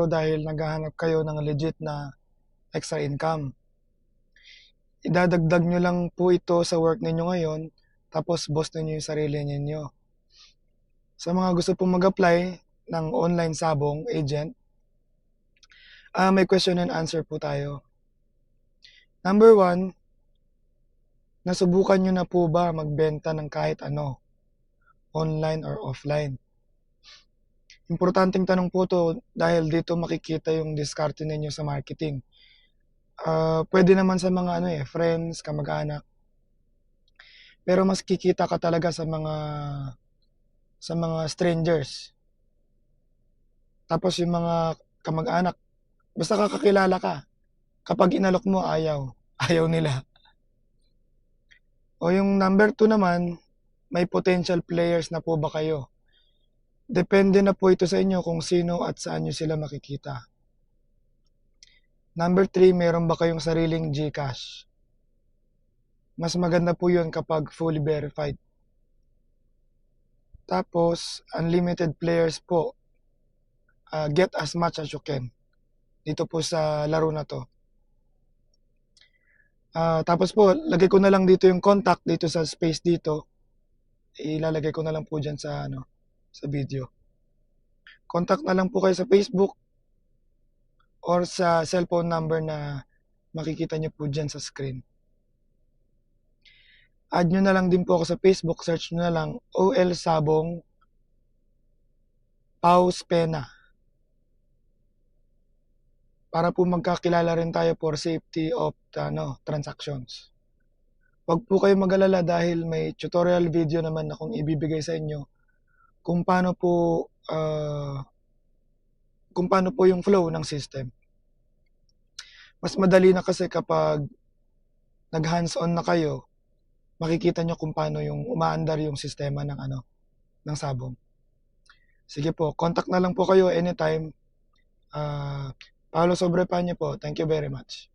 siguro dahil naghahanap kayo ng legit na extra income. Idadagdag nyo lang po ito sa work ninyo ngayon, tapos boss ninyo yung sarili ninyo. Sa mga gusto pong mag-apply ng online sabong agent, may question and answer po tayo. Number 1, nasubukan nyo na po ba magbenta ng kahit ano, online or offline? Importanteng tanong po to dahil dito makikita yung diskarte ninyo sa marketing. Pwede naman sa mga friends, kamag-anak. Pero mas kikita ka talaga sa mga strangers. Tapos yung mga kamag-anak, basta kakakilala ka. Kapag inalok mo, ayaw. Ayaw nila. O yung number 2 naman, may potential players na po ba kayo? Depende na po ito sa inyo kung sino at saan nyo sila makikita. Number 3, meron ba kayong sariling GCash? Mas maganda po yun kapag fully verified. Tapos, unlimited players po. Get as much as you can. Dito po sa laro na to. Tapos po, lagay ko na lang dito yung contact dito sa space dito. Ilalagay ko na lang po dyan sa video. Contact na lang po kayo sa Facebook or sa cellphone number na makikita nyo po dyan sa screen. Add nyo na lang din po ako sa Facebook, search nyo na lang OL Sabong Paus Pena. Para po magkakilala rin tayo for safety of transactions. Huwag po kayo mag-alala dahil may tutorial video naman akong ibibigay sa inyo kung paano po yung flow ng system. Mas madali na kasi kapag nag-hands-on na kayo, makikita nyo kung paano yung umaandar yung sistema ng sabong. Sige po, contact na lang po kayo anytime. Paolo Sobrepaño po. Thank you very much.